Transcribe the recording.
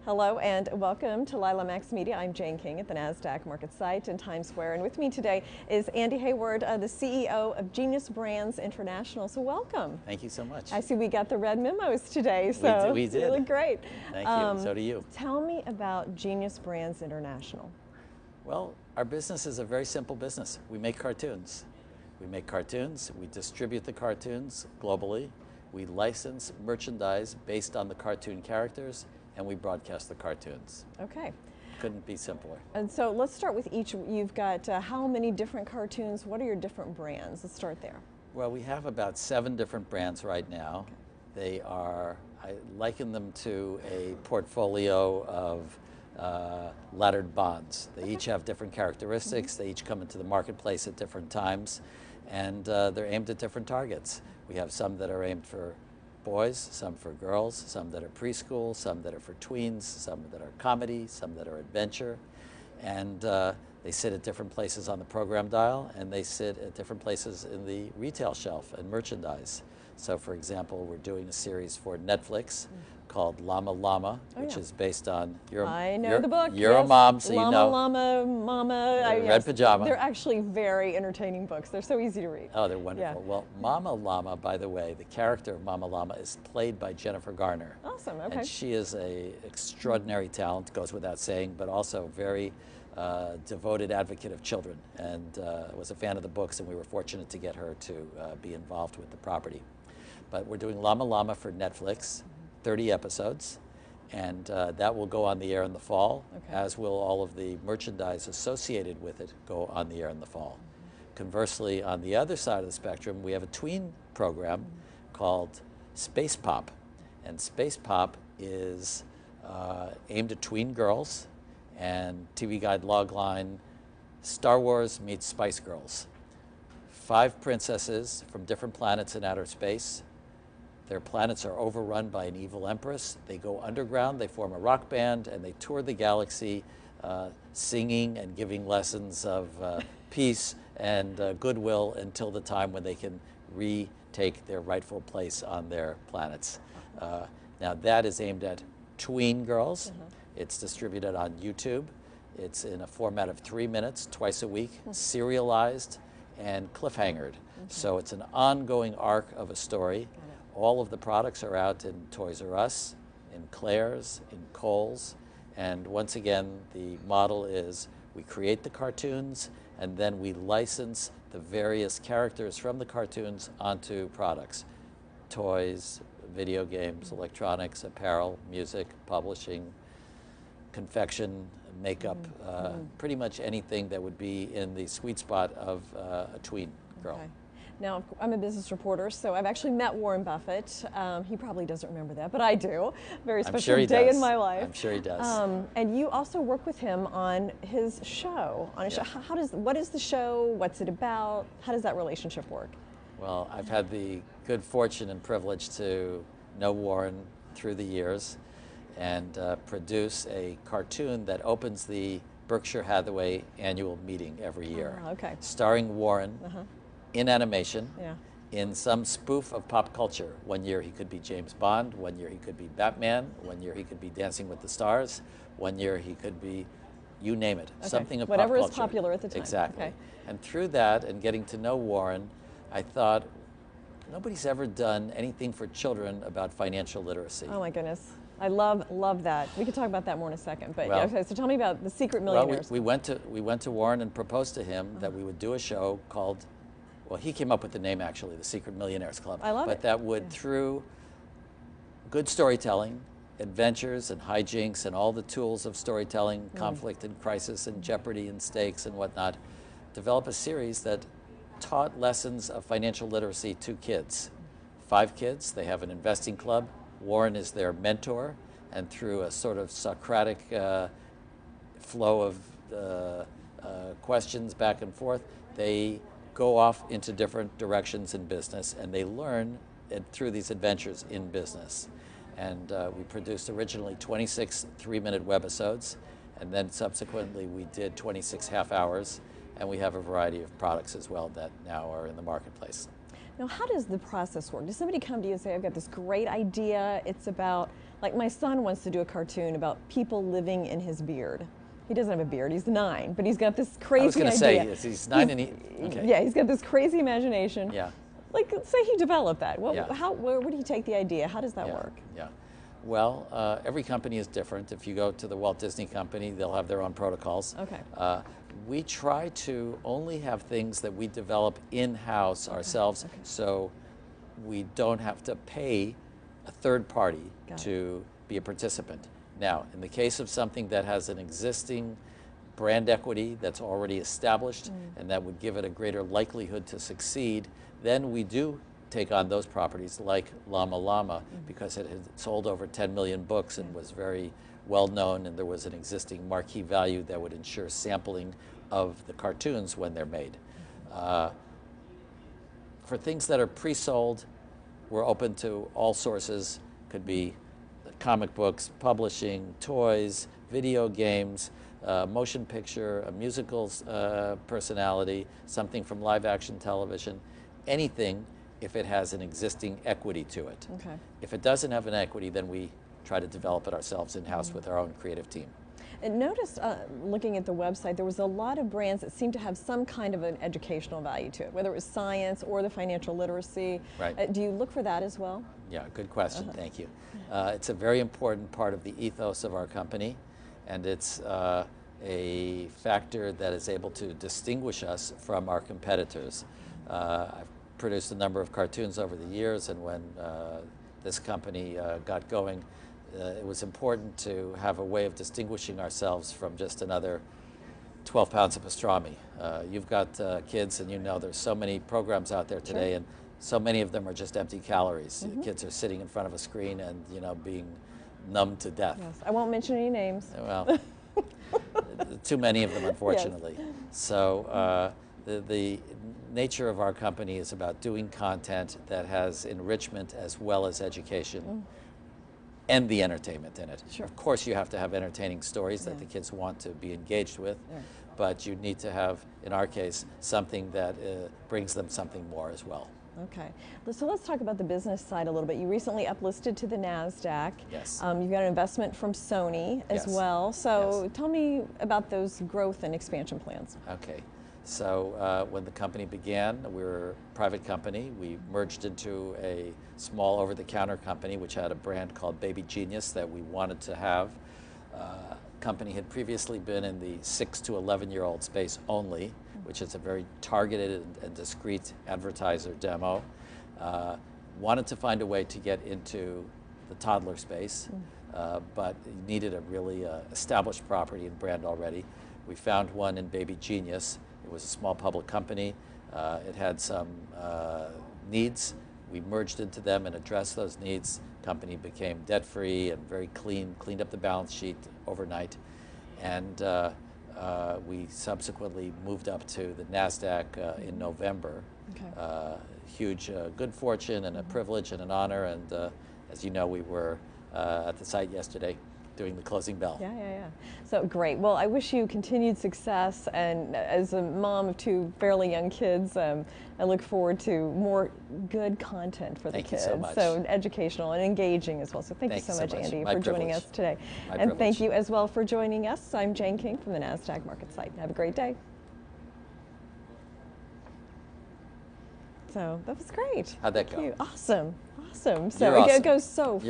Hello and welcome to Lila Max Media. I'm Jane King at the NASDAQ market site in Times Square, and with me today is Andy Hayward, the CEO of Genius Brands International. So welcome. Thank you so much. I see we got the red memos today, so we did. You look great. Thank you, so do you. Tell me about Genius Brands International. Well, our business is a very simple business. We make cartoons. We make cartoons, we distribute the cartoons globally, we license merchandise based on the cartoon characters, and we broadcast the cartoons. Okay. Couldn't be simpler. And so let's start with each. You've got how many different cartoons? What are your different brands? Let's start there. Well, we have about 7 different brands right now. They are, I liken them to a portfolio of laddered bonds. They each have different characteristics. They each come into the marketplace at different times, and they're aimed at different targets. We have some that are aimed for boys, some for girls, some that are preschool, some that are for tweens, some that are comedy, some that are adventure. And they sit at different places on the program dial, and they sit at different places in the retail shelf and merchandise. So for example, we're doing a series for Netflix called Llama Llama, which is based on your the book. You're a mom, so Llama, you know. Llama, Mama. Red Pajama. They're actually very entertaining books. They're so easy to read. Oh, they're wonderful. Yeah. Well, Mama Llama, by the way, the character of Mama Llama is played by Jennifer Garner. Awesome, okay. And she is an extraordinary talent, goes without saying, but also very devoted advocate of children, and was a fan of the books, and we were fortunate to get her to be involved with the property. But we're doing Llama Llama for Netflix, 30 episodes. And that will go on the air in the fall, as will all of the merchandise associated with it go on the air in the fall. Conversely, on the other side of the spectrum, we have a tween program called Space Pop. And Space Pop is aimed at tween girls, and TV Guide logline, Star Wars meets Spice Girls. 5 princesses from different planets in outer space. Their planets are overrun by an evil empress. They go underground, they form a rock band, and they tour the galaxy singing and giving lessons of peace and goodwill until the time when they can retake their rightful place on their planets. Now that is aimed at tween girls. It's distributed on YouTube. It's in a format of 3 minutes, twice a week, serialized and cliffhangered. So it's an ongoing arc of a story. All of the products are out in Toys R Us, in Claire's, in Kohl's, and once again, the model is we create the cartoons and then we license the various characters from the cartoons onto products. Toys, video games, electronics, apparel, music, publishing, confection, makeup, pretty much anything that would be in the sweet spot of a tween girl. Okay. Now, I'm a business reporter, so I've actually met Warren Buffett. He probably doesn't remember that, but I do. Very special day in my life. I'm sure he does. And you also work with him on his show. What is the show? What's it about? How does that relationship work? Well, I've had the good fortune and privilege to know Warren through the years and produce a cartoon that opens the Berkshire Hathaway annual meeting every year. Starring Warren. In animation, in some spoof of pop culture. One year he could be James Bond, one year he could be Batman, one year he could be Dancing with the Stars, one year he could be, you name it, something of whatever pop culture. is popular at the time. Exactly. And through that and getting to know Warren, I thought, nobody's ever done anything for children about financial literacy. Oh my goodness. I love that. We could talk about that more in a second. But well, okay, so tell me about The Secret Millionaires. Well, we went to Warren and proposed to him that we would do a show called, well, he came up with the name actually, the Secret Millionaires Club. I love it. But that would, through good storytelling, adventures and hijinks and all the tools of storytelling, conflict and crisis and jeopardy and stakes and whatnot, develop a series that taught lessons of financial literacy to kids. 5 kids, they have an investing club. Warren is their mentor, and through a sort of Socratic flow of questions back and forth, they go off into different directions in business, and they learn through these adventures in business. And we produced originally 26 3-minute webisodes, and then subsequently we did 26 half hours, and we have a variety of products as well that now are in the marketplace. Now, how does the process work? Does somebody come to you and say, I've got this great idea, it's about Like my son wants to do a cartoon about people living in his beard. He doesn't have a beard, he's 9, but he's got this crazy I was going to idea. say, he's 9 and he, okay. Yeah, he's got this crazy imagination. Yeah. Like, say he developed that. Well, Yeah. where would he take the idea? How does that Yeah. work? Yeah. Well, every company is different. If you go to the Walt Disney Company, they'll have their own protocols. Okay. We try to only have things that we develop in-house ourselves, so we don't have to pay a third party to be a participant. Now, in the case of something that has an existing brand equity that's already established and that would give it a greater likelihood to succeed, then we do take on those properties like Llama Llama because it had sold over 10 million books and was very well known, and there was an existing marquee value that would ensure sampling of the cartoons when they're made. For things that are pre-sold, we're open to all sources. Could be comic books, publishing, toys, video games, motion picture, a musical personality, something from live action television, anything if it has an existing equity to it. Okay. If it doesn't have an equity, then we try to develop it ourselves in-house with our own creative team. And noticed, looking at the website, there was a lot of brands that seemed to have some kind of an educational value to it, whether it was science or the financial literacy. Right. Do you look for that as well? Yeah, good question, thank you. It's a very important part of the ethos of our company, and it's a factor that is able to distinguish us from our competitors. I've produced a number of cartoons over the years, and when this company got going, it was important to have a way of distinguishing ourselves from just another 12 pounds of pastrami. You've got kids, and you know there's so many programs out there today, and so many of them are just empty calories. Kids are sitting in front of a screen and, you know, being numbed to death. Yes. I won't mention any names. Well, too many of them, unfortunately. Yes. So the nature of our company is about doing content that has enrichment as well as education. And the entertainment in it. Sure. Of course, you have to have entertaining stories that the kids want to be engaged with, but you need to have, in our case, something that brings them something more as well. Okay, so let's talk about the business side a little bit. You recently uplisted to the NASDAQ. Yes. You've got an investment from Sony as well. So tell me about those growth and expansion plans. Okay. So when the company began, we were a private company. We merged into a small over-the-counter company which had a brand called Baby Genius that we wanted to have. Company had previously been in the 6 to 11-year-old space only, which is a very targeted and discreet advertiser demo. Wanted to find a way to get into the toddler space, but needed a really established property and brand already. We found one in Baby Genius. It was a small public company. It had some needs. We merged into them and addressed those needs. Company became debt-free and very clean, cleaned up the balance sheet overnight. And we subsequently moved up to the NASDAQ in November. Okay. Huge good fortune and a privilege and an honor. And as you know, we were at the site yesterday doing the closing bell. Yeah. So great. Well, I wish you continued success, and as a mom of 2 fairly young kids, I look forward to more good content for the kids. Thank you so much. So educational and engaging as well. So thank you so much, Andy, for joining us today. And thank you as well for joining us. I'm Jane King from the NASDAQ Market Site. Have a great day. So that was great. How'd that go? Awesome. So it goes so fast.